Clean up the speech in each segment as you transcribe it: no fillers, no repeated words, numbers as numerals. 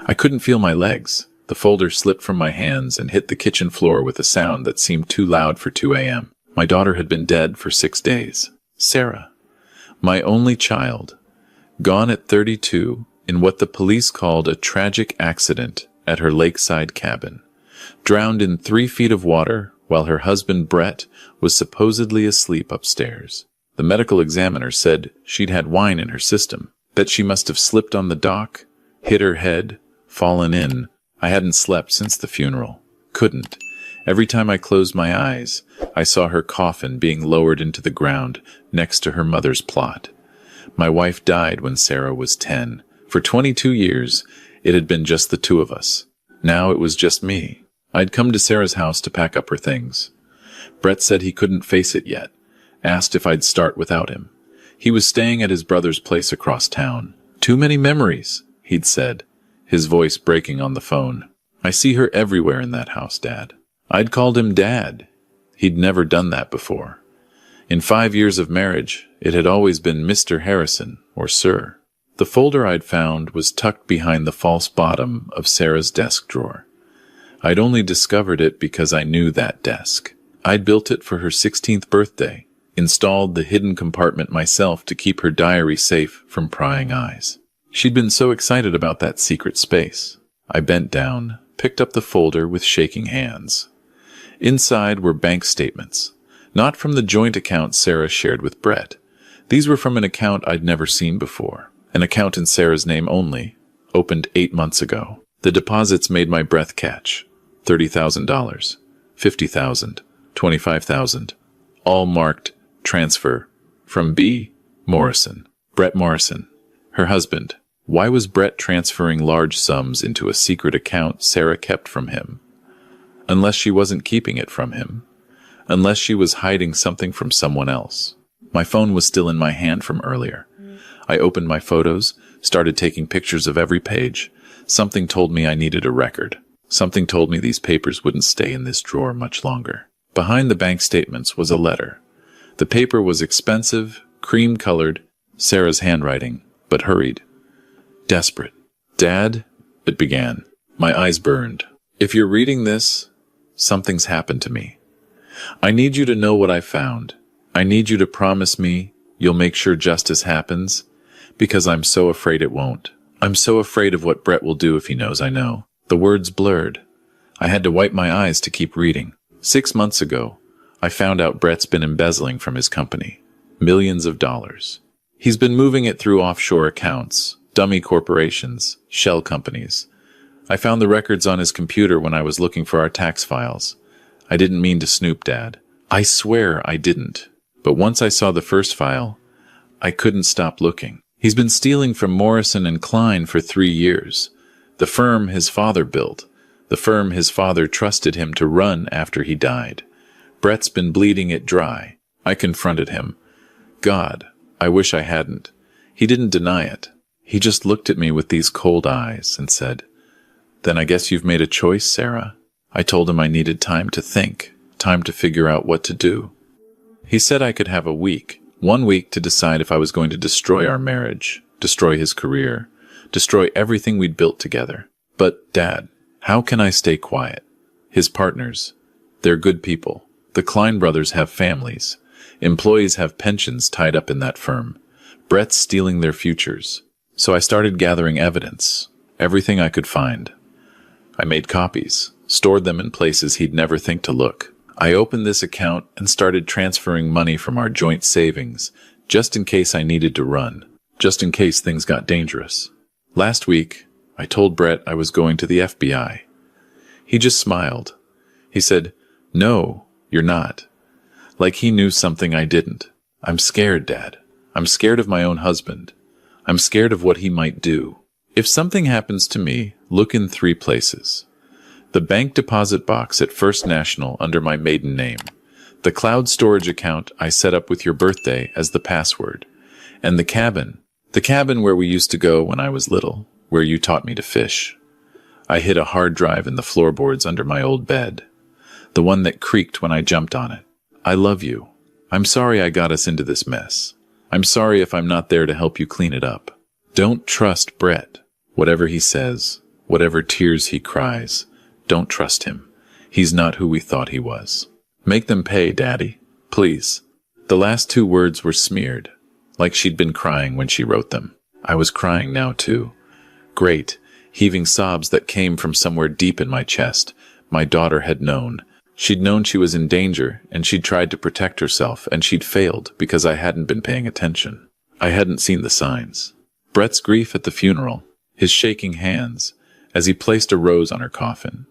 I couldn't feel my legs. The folder slipped from my hands and hit the kitchen floor with a sound that seemed too loud for 2 a.m. My daughter had been dead for 6 days. Sarah, my only child, gone at 32 in what the police called a tragic accident at her lakeside cabin, drowned in 3 feet of water while her husband Brett was supposedly asleep upstairs. The medical examiner said she'd had wine in her system, that she must have slipped on the dock, hit her head, fallen in. I hadn't slept since the funeral. Couldn't. Every time I closed my eyes, I saw her coffin being lowered into the ground next to her mother's plot. My wife died when Sarah was 10. For 22 years, it had been just the two of us. Now it was just me. I'd come to Sarah's house to pack up her things. Brett said he couldn't face it yet, asked if I'd start without him. He was staying at his brother's place across town. Too many memories, he'd said, his voice breaking on the phone. I see her everywhere in that house, Dad. I'd called him Dad. He'd never done that before. In 5 years of marriage, it had always been Mr. Harrison or Sir. The folder I'd found was tucked behind the false bottom of Sarah's desk drawer. I'd only discovered it because I knew that desk. I'd built it for her 16th birthday, installed the hidden compartment myself to keep her diary safe from prying eyes. She'd been so excited about that secret space. I bent down, picked up the folder with shaking hands. Inside were bank statements, not from the joint account Sarah shared with Brett. These were from an account I'd never seen before, an account in Sarah's name only, opened 8 months ago. The deposits made my breath catch. $30,000, $50,000, $25,000, all marked transfer from B. Morrison, Brett Morrison, her husband. Why was Brett transferring large sums into a secret account Sarah kept from him? Unless she wasn't keeping it from him. Unless she was hiding something from someone else. My phone was still in my hand from earlier. I opened my photos, started taking pictures of every page. Something told me I needed a record. Something told me these papers wouldn't stay in this drawer much longer. Behind the bank statements was a letter. The paper was expensive, cream-colored, Sarah's handwriting, but hurried. Desperate. Dad, it began. My eyes burned. If you're reading this, something's happened to me. I need you to know what I found. I need you to promise me you'll make sure justice happens, because I'm so afraid it won't. I'm so afraid of what Brett will do if he knows I know. The words blurred. I had to wipe my eyes to keep reading. 6 months ago, I found out Brett's been embezzling from his company. Millions of dollars. He's been moving it through offshore accounts, dummy corporations, shell companies. I found the records on his computer when I was looking for our tax files. I didn't mean to snoop, Dad. I swear I didn't. But once I saw the first file, I couldn't stop looking. He's been stealing from Morrison and Klein for 3 years. The firm his father built. The firm his father trusted him to run after he died. Brett's been bleeding it dry. I confronted him. God, I wish I hadn't. He didn't deny it. He just looked at me with these cold eyes and said, "Then I guess you've made a choice, Sarah?" I told him I needed time to think, time to figure out what to do. He said I could have a week, 1 week to decide if I was going to destroy our marriage, destroy his career, destroy everything we'd built together. But, Dad, how can I stay quiet? His partners, they're good people. The Klein brothers have families. Employees have pensions tied up in that firm. Brett's stealing their futures. So I started gathering evidence, everything I could find. I made copies, stored them in places he'd never think to look. I opened this account and started transferring money from our joint savings, just in case I needed to run, just in case things got dangerous. Last week, I told Brett I was going to the FBI. He just smiled. He said, "No, you're not." Like he knew something I didn't. I'm scared, Dad. I'm scared of my own husband. I'm scared of what he might do. If something happens to me, look in 3 places. The bank deposit box at First National under my maiden name. The cloud storage account I set up with your birthday as the password. And the cabin where we used to go when I was little, where you taught me to fish. I hid a hard drive in the floorboards under my old bed. The one that creaked when I jumped on it. I love you. I'm sorry I got us into this mess. I'm sorry if I'm not there to help you clean it up. Don't trust Brett. Whatever he says, Whatever tears he cries, don't trust him. He's not who we thought he was. Make them pay, Daddy. Please. The last two words were smeared, like she'd been crying when she wrote them. I was crying now, too. Great, heaving sobs that came from somewhere deep in my chest. My daughter had known. She'd known she was in danger, and she'd tried to protect herself, and she'd failed because I hadn't been paying attention. I hadn't seen the signs. Brett's grief at the funeral, his shaking hands, as he placed a rose on her coffin.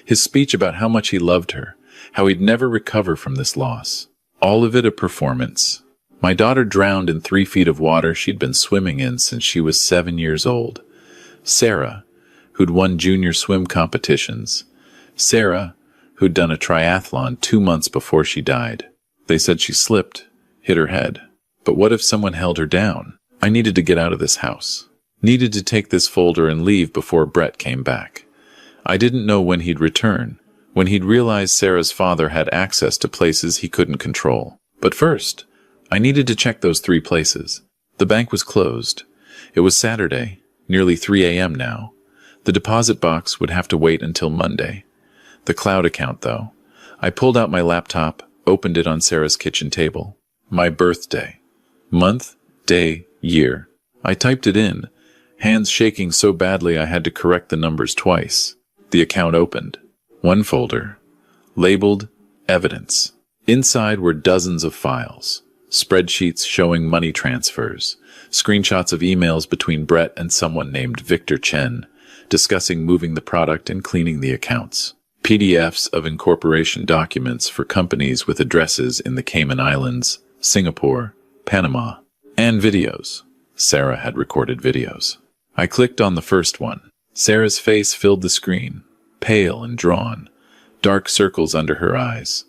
His speech about how much he loved her, how he'd never recover from this loss. All of it a performance. My daughter drowned in 3 feet of water she'd been swimming in since she was 7 years old. Sarah, who'd won junior swim competitions. Sarah, who'd done a triathlon 2 months before she died. They said she slipped, hit her head. But what if someone held her down? I needed to get out of this house. Needed to take this folder and leave before Brett came back. I didn't know when he'd return, when he'd realize Sarah's father had access to places he couldn't control. But first, I needed to check those 3 places. The bank was closed. It was Saturday, nearly 3 a.m. now. The deposit box would have to wait until Monday. The cloud account, though. I pulled out my laptop, opened it on Sarah's kitchen table. My birthday. Month, day, year. I typed it in, hands shaking so badly I had to correct the numbers twice. The account opened. One folder, labeled Evidence. Inside were dozens of files, spreadsheets showing money transfers, screenshots of emails between Brett and someone named Victor Chen, discussing moving the product and cleaning the accounts, PDFs of incorporation documents for companies with addresses in the Cayman Islands, Singapore, Panama, and videos. Sarah had recorded videos. I clicked on the first one. Sarah's face filled the screen, pale and drawn, dark circles under her eyes.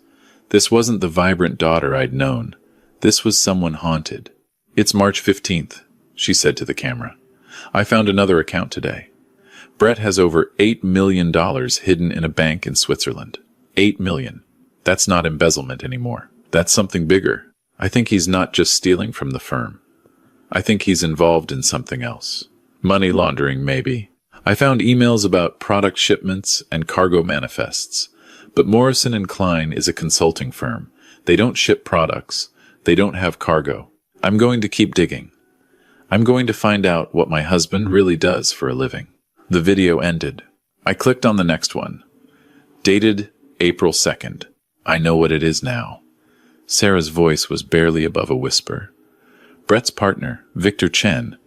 This wasn't the vibrant daughter I'd known. This was someone haunted. It's March 15th, she said to the camera. I found another account today. Brett has over $8 million hidden in a bank in Switzerland. $8 million. That's not embezzlement anymore. That's something bigger. I think he's not just stealing from the firm. I think he's involved in something else. Money laundering, maybe. I found emails about product shipments and cargo manifests. But Morrison & Klein is a consulting firm. They don't ship products. They don't have cargo. I'm going to keep digging. I'm going to find out what my husband really does for a living. The video ended. I clicked on the next one. Dated April 2nd. I know what it is now. Sarah's voice was barely above a whisper. Brett's partner, Victor Chen,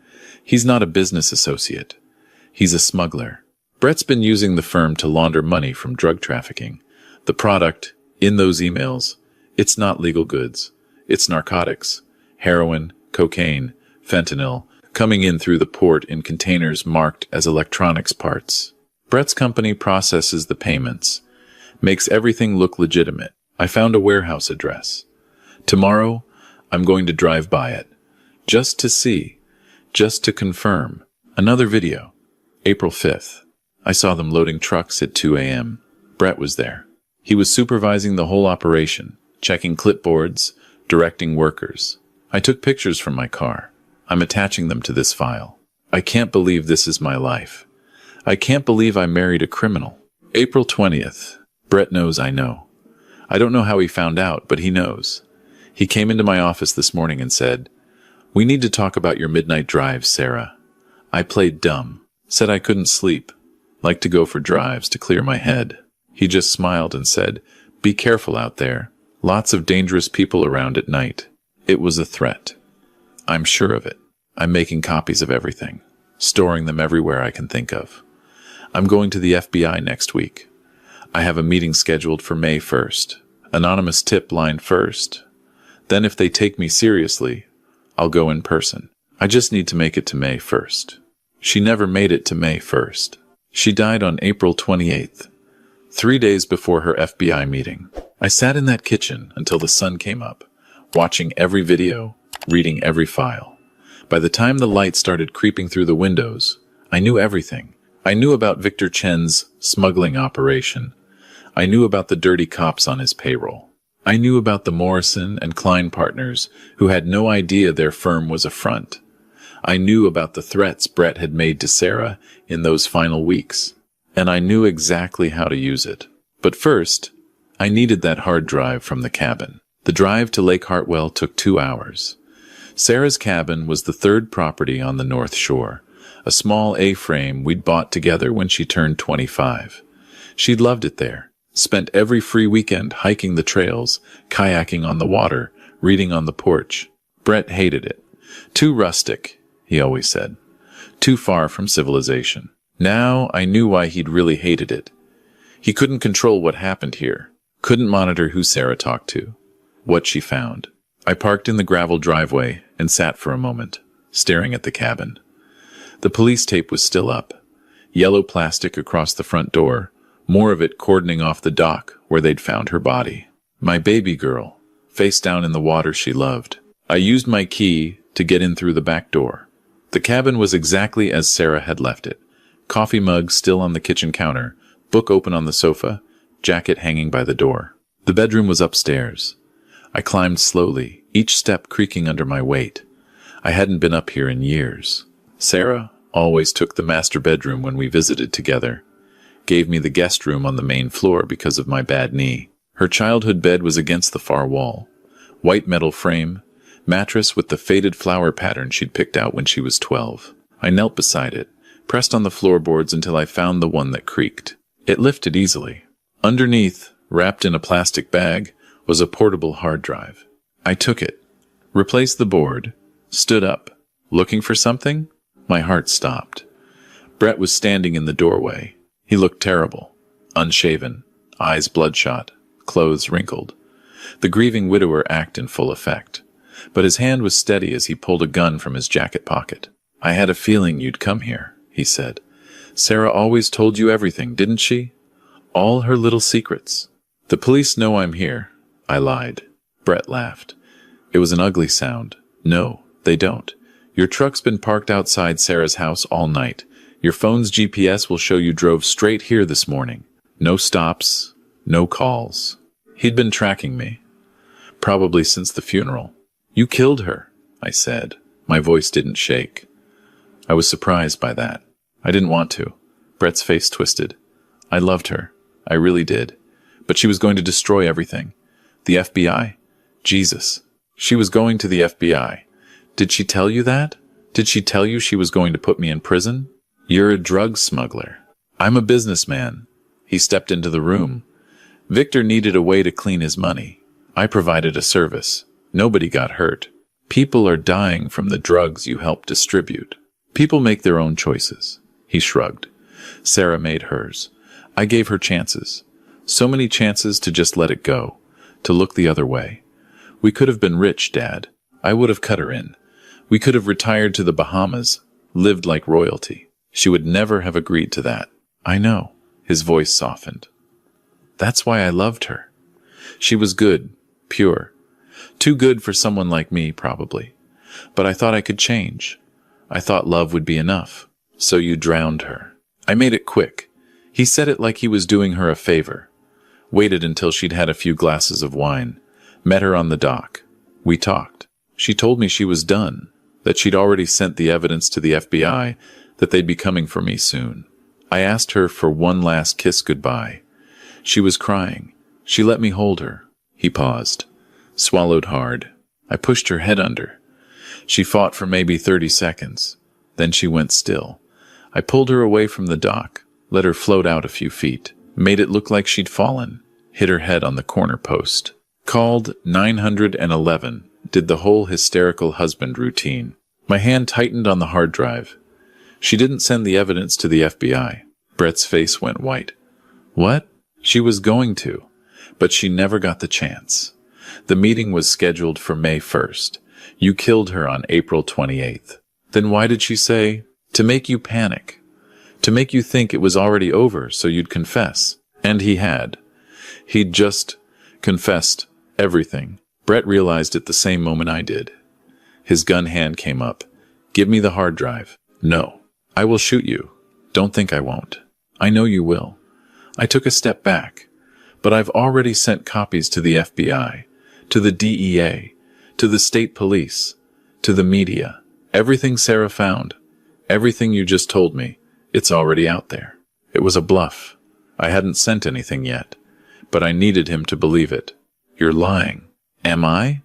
he's not a business associate. He's a smuggler. Brett's been using the firm to launder money from drug trafficking. The product, in those emails, it's not legal goods. It's narcotics, heroin, cocaine, fentanyl, coming in through the port in containers marked as electronics parts. Brett's company processes the payments, makes everything look legitimate. I found a warehouse address. Tomorrow, I'm going to drive by it. Just to see, just to confirm. Another video. April 5th. I saw them loading trucks at 2 a.m. Brett was there. He was supervising the whole operation, checking clipboards, directing workers. I took pictures from my car. I'm attaching them to this file. I can't believe this is my life. I can't believe I married a criminal. April 20th. Brett knows I know. I don't know how he found out, but he knows. He came into my office this morning and said, "We need to talk about your midnight drives, Sarah." I played dumb, said I couldn't sleep, liked to go for drives to clear my head. He just smiled and said, "Be careful out there. Lots of dangerous people around at night." It was a threat. I'm sure of it. I'm making copies of everything, storing them everywhere I can think of. I'm going to the FBI next week. I have a meeting scheduled for May 1st. Anonymous tip line first. Then if they take me seriously, I'll go in person. I just need to make it to May 1st. She never made it to May 1st. She died on April 28th, 3 days before her FBI meeting. I sat in that kitchen until the sun came up, watching every video, reading every file. By the time the light started creeping through the windows, I knew everything. I knew about Victor Chen's smuggling operation. I knew about the dirty cops on his payroll. I knew about the Morrison and Klein partners who had no idea their firm was a front. I knew about the threats Brett had made to Sarah in those final weeks, and I knew exactly how to use it. But first, I needed that hard drive from the cabin. The drive to Lake Hartwell took 2 hours. Sarah's cabin was the third property on the North Shore, a small A-frame we'd bought together when she turned 25. She'd loved it there, spent every free weekend hiking the trails, kayaking on the water, reading on the porch. Brett hated it. Too rustic, he always said. Too far from civilization. Now I knew why he'd really hated it. He couldn't control what happened here, couldn't monitor who Sarah talked to, what she found. I parked in the gravel driveway and sat for a moment, staring at the cabin. The police tape was still up. Yellow plastic across the front door, more of it cordoning off the dock where they'd found her body. My baby girl, face down in the water she loved. I used my key to get in through the back door. The cabin was exactly as Sarah had left it. Coffee mug still on the kitchen counter, book open on the sofa, jacket hanging by the door. The bedroom was upstairs. I climbed slowly, each step creaking under my weight. I hadn't been up here in years. Sarah always took the master bedroom when we visited together. Gave me the guest room on the main floor because of my bad knee. Her childhood bed was against the far wall. White metal frame, mattress with the faded flower pattern she'd picked out when she was 12. I knelt beside it, pressed on the floorboards until I found the one that creaked. It lifted easily. Underneath, wrapped in a plastic bag, was a portable hard drive. I took it, replaced the board, stood up. Looking for something? My heart stopped. Brett was standing in the doorway. He looked terrible. Unshaven, eyes bloodshot, clothes wrinkled. The grieving widower act in full effect. But his hand was steady as he pulled a gun from his jacket pocket. "I had a feeling you'd come here," he said. "Sarah always told you everything, didn't she? All her little secrets." "The police know I'm here," I lied. Brett laughed. It was an ugly sound. "No, they don't. Your truck's been parked outside Sarah's house all night. Your phone's GPS will show you drove straight here this morning. No stops, no calls." He'd been tracking me, probably since the funeral. "You killed her," I said. My voice didn't shake. I was surprised by that. I didn't want to. Brett's face twisted. I loved her. I really did. But she was going to destroy everything. The FBI? Jesus. She was going to the FBI. Did she tell you that? Did she tell you she was going to put me in prison? You're a drug smuggler. I'm a businessman. He stepped into the room. Victor needed a way to clean his money. I provided a service. Nobody got hurt. People are dying from the drugs you help distribute. People make their own choices. He shrugged. Sarah made hers. I gave her chances. So many chances to just let it go. To look the other way. We could have been rich, Dad. I would have cut her in. We could have retired to the Bahamas, lived like royalty. She would never have agreed to that. I know. His voice softened. That's why I loved her. She was good, pure. Too good for someone like me, probably. But I thought I could change. I thought love would be enough. So you drowned her. I made it quick. He said it like he was doing her a favor. Waited until she'd had a few glasses of wine. Met her on the dock. We talked. She told me she was done, that she'd already sent the evidence to the FBI, that they'd be coming for me soon. I asked her for one last kiss goodbye. She was crying. She let me hold her. He paused. Swallowed hard. I pushed her head under. She fought for maybe 30 seconds. Then she went still. I pulled her away from the dock, let her float out a few feet, made it look like she'd fallen, hit her head on the corner post. Called 911, did the whole hysterical husband routine. My hand tightened on the hard drive. She didn't send the evidence to the FBI. Brett's face went white. What? She was going to, but she never got the chance. The meeting was scheduled for May 1st. You killed her on April 28th. Then why did she say, to make you panic? To make you think it was already over so you'd confess. And he had. He'd just confessed everything. Brett realized it the same moment I did. His gun hand came up. Give me the hard drive. No. I will shoot you. Don't think I won't. I know you will. I took a step back. But I've already sent copies to the FBI, to the DEA, to the state police, to the media, Everything Sarah found, everything you just told me, it's already out there. It was a bluff. I hadn't sent anything yet, but I needed him to believe it. You're lying. Am I?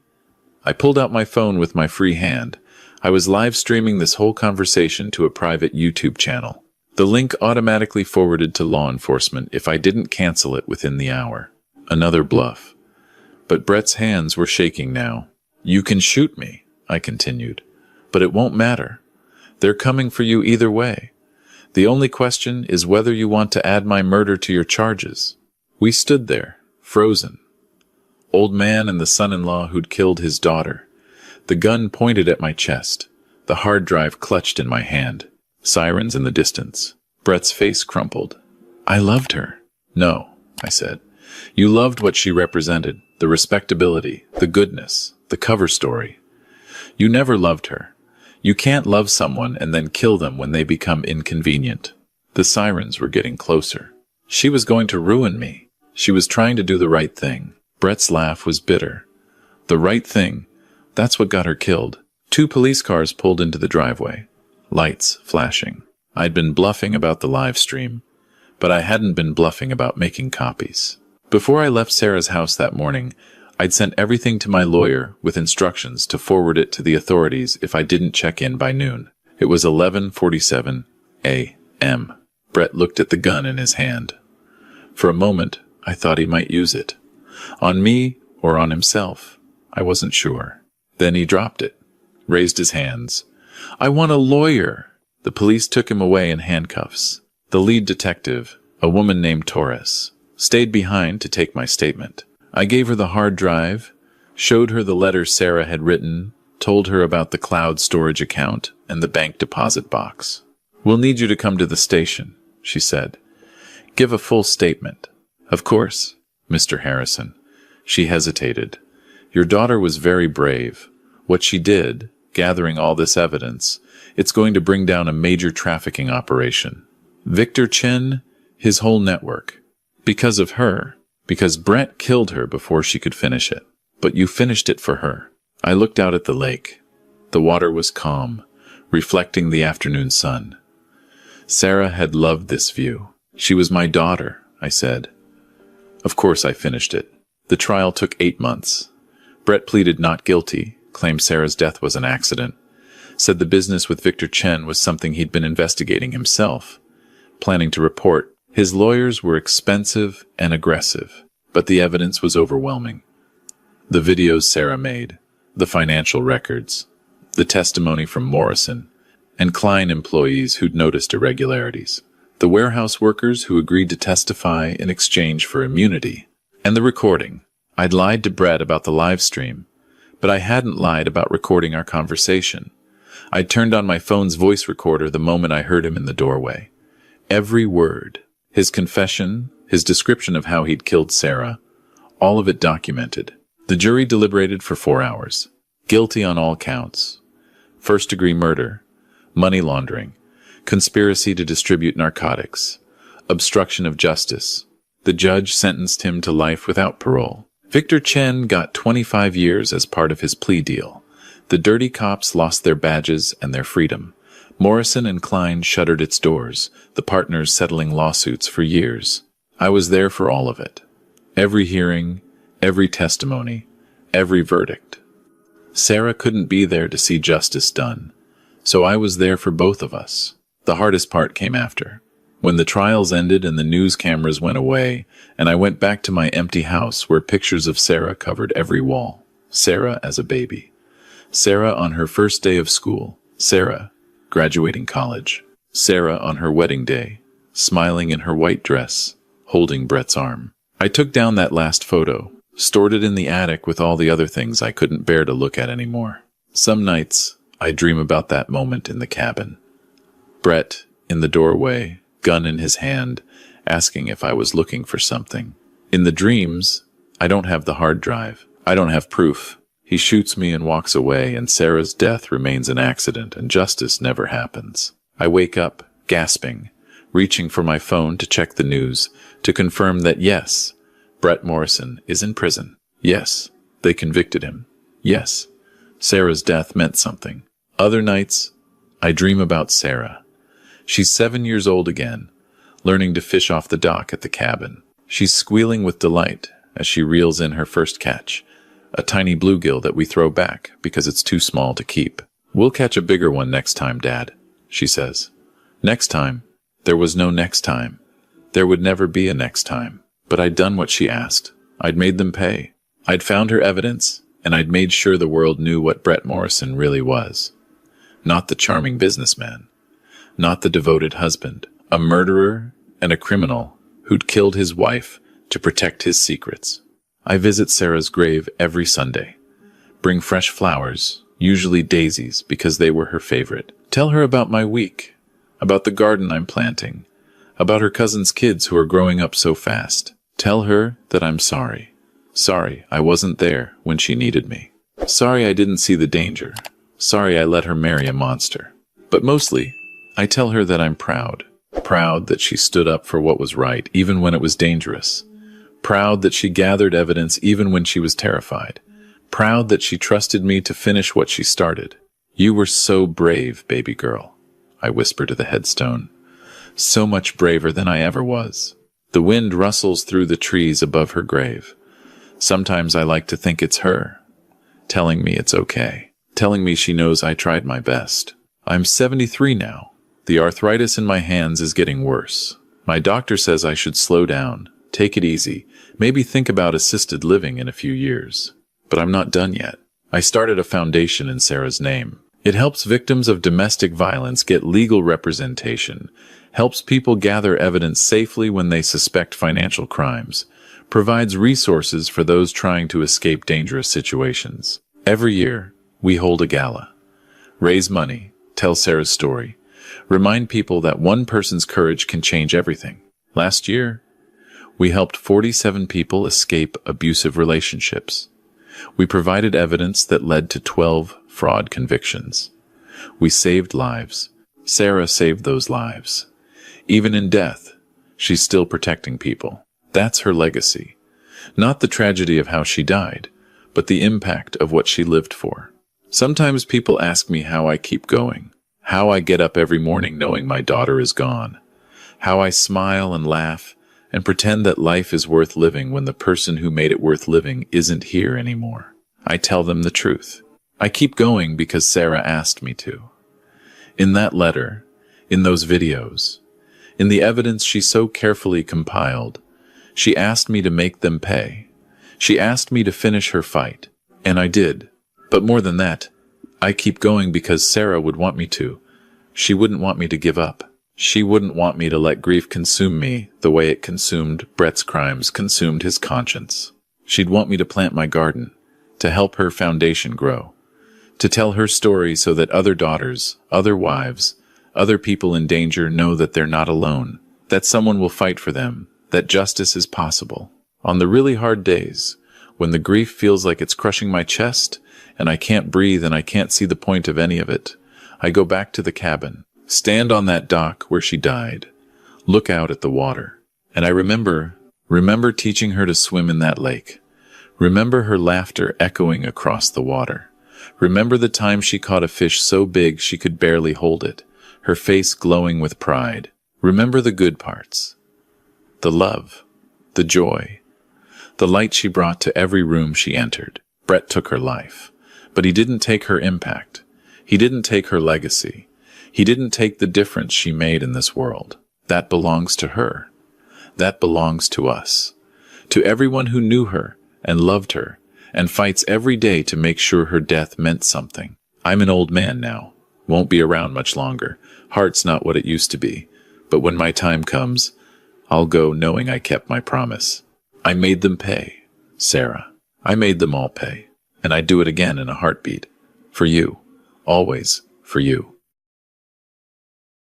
I pulled out my phone with my free hand. I was live streaming this whole conversation to a private YouTube channel. The link automatically forwarded to law enforcement if I didn't cancel it within the hour. Another bluff. But Brett's hands were shaking now. You can shoot me, I continued, but it won't matter. They're coming for you either way. The only question is whether you want to add my murder to your charges. We stood there, frozen. Old man and the son-in-law who'd killed his daughter. The gun pointed at my chest, the hard drive clutched in my hand. Sirens in the distance. Brett's face crumpled. I loved her. No, I said. You loved what she represented, the respectability, the goodness, the cover story. You never loved her. You can't love someone and then kill them when they become inconvenient. The sirens were getting closer. She was going to ruin me. She was trying to do the right thing. Brett's laugh was bitter. The right thing, that's what got her killed. 2 police cars pulled into the driveway. Lights flashing. I'd been bluffing about the live stream, but I hadn't been bluffing about making copies. Before I left Sarah's house that morning, I'd sent everything to my lawyer with instructions to forward it to the authorities if I didn't check in by noon. It was 11:47 a.m. Brett looked at the gun in his hand. For a moment, I thought he might use it. On me or on himself. I wasn't sure. Then he dropped it, raised his hands. I want a lawyer. The police took him away in handcuffs. The lead detective, a woman named Torres, stayed behind to take my statement. I gave her the hard drive, showed her the letters Sarah had written, told her about the cloud storage account and the bank deposit box. We'll need you to come to the station, she said. Give a full statement. Of course, Mr. Harrison. She hesitated. Your daughter was very brave. What she did, gathering all this evidence, it's going to bring down a major trafficking operation. Victor Chen, his whole network. Because of her. Because Brett killed her before she could finish it. But you finished it for her. I looked out at the lake. The water was calm, reflecting the afternoon sun. Sarah had loved this view. She was my daughter, I said. Of course I finished it. The trial took 8 months. Brett pleaded not guilty, claimed Sarah's death was an accident, said the business with Victor Chen was something he'd been investigating himself, planning to report. His lawyers were expensive and aggressive, but the evidence was overwhelming. The videos Sarah made, the financial records, the testimony from Morrison, and Klein employees who'd noticed irregularities, the warehouse workers who agreed to testify in exchange for immunity, and the recording. I'd lied to Brett about the live stream, but I hadn't lied about recording our conversation. I'd turned on my phone's voice recorder the moment I heard him in the doorway. Every word, his confession, his description of how he'd killed Sarah, all of it documented. The jury deliberated for 4 hours. Guilty on all counts. First-degree murder, money laundering, conspiracy to distribute narcotics, obstruction of justice. The judge sentenced him to life without parole. Victor Chen got 25 years as part of his plea deal. The dirty cops lost their badges and their freedom. Morrison and Klein shuttered its doors, the partners settling lawsuits for years. I was there for all of it. Every hearing, every testimony, every verdict. Sarah couldn't be there to see justice done, so I was there for both of us. The hardest part came after. When the trials ended and the news cameras went away, and I went back to my empty house where pictures of Sarah covered every wall. Sarah as a baby. Sarah on her first day of school. Sarah graduating college. Sarah on her wedding day, smiling in her white dress, holding Brett's arm. I took down that last photo, stored it in the attic with all the other things I couldn't bear to look at anymore. Some nights, I dream about that moment in the cabin. Brett, in the doorway, gun in his hand, asking if I was looking for something. In the dreams, I don't have the hard drive. I don't have proof. He shoots me and walks away, and Sarah's death remains an accident, and justice never happens. I wake up, gasping, reaching for my phone to check the news, to confirm that yes, Brett Morrison is in prison. Yes, they convicted him. Yes, Sarah's death meant something. Other nights, I dream about Sarah. She's 7 years old again, learning to fish off the dock at the cabin. She's squealing with delight as she reels in her first catch, a tiny bluegill that we throw back because it's too small to keep. "We'll catch a bigger one next time, Dad," she says. Next time? There was no next time. There would never be a next time. But I'd done what she asked. I'd made them pay. I'd found her evidence, and I'd made sure the world knew what Brett Morrison really was. Not the charming businessman. Not the devoted husband. A murderer and a criminal who'd killed his wife to protect his secrets. I visit Sarah's grave every Sunday. Bring fresh flowers, usually daisies, because they were her favorite. Tell her about my week, about the garden I'm planting, about her cousin's kids who are growing up so fast. Tell her that I'm sorry. Sorry I wasn't there when she needed me. Sorry I didn't see the danger. Sorry I let her marry a monster. But mostly, I tell her that I'm proud. Proud that she stood up for what was right, even when it was dangerous. Proud that she gathered evidence even when she was terrified. Proud that she trusted me to finish what she started. "You were so brave, baby girl," I whisper to the headstone. So much braver than I ever was. The wind rustles through the trees above her grave. Sometimes I like to think it's her, telling me it's okay, telling me she knows I tried my best. I'm 73 now. The arthritis in my hands is getting worse. My doctor says I should slow down, take it easy, maybe think about assisted living in a few years. But I'm not done yet. I started a foundation in Sarah's name. It helps victims of domestic violence get legal representation, helps people gather evidence safely when they suspect financial crimes, provides resources for those trying to escape dangerous situations. Every year, we hold a gala. Raise money, tell Sarah's story, remind people that one person's courage can change everything. Last year, we helped 47 people escape abusive relationships. We provided evidence that led to 12 fraud convictions. We saved lives. Sarah saved those lives. Even in death, she's still protecting people. That's her legacy. Not the tragedy of how she died, but the impact of what she lived for. Sometimes people ask me how I keep going, how I get up every morning knowing my daughter is gone, how I smile and laugh and pretend that life is worth living when the person who made it worth living isn't here anymore. I tell them the truth. I keep going because Sarah asked me to. In that letter, in those videos, in the evidence she so carefully compiled, she asked me to make them pay. She asked me to finish her fight, and I did. But more than that, I keep going because Sarah would want me to. She wouldn't want me to give up. She wouldn't want me to let grief consume me the way it consumed Brett's crimes, consumed his conscience. She'd want me to plant my garden, to help her foundation grow, to tell her story so that other daughters, other wives, other people in danger know that they're not alone, that someone will fight for them, that justice is possible. On the really hard days, when the grief feels like it's crushing my chest, and I can't breathe and I can't see the point of any of it, I go back to the cabin, stand on that dock where she died, look out at the water, and I remember teaching her to swim in that lake. Remember her laughter echoing across the water. Remember the time she caught a fish so big she could barely hold it, her face glowing with pride. Remember the good parts. The love, the joy, the light she brought to every room she entered. Brett took her life, but he didn't take her impact. He didn't take her legacy. He didn't take the difference she made in this world. That belongs to her. That belongs to us. To everyone who knew her and loved her and fights every day to make sure her death meant something. I'm an old man now. Won't be around much longer. Heart's not what it used to be. But when my time comes, I'll go knowing I kept my promise. I made them pay, Sarah. I made them all pay. And I'd do it again in a heartbeat. For you. Always for you.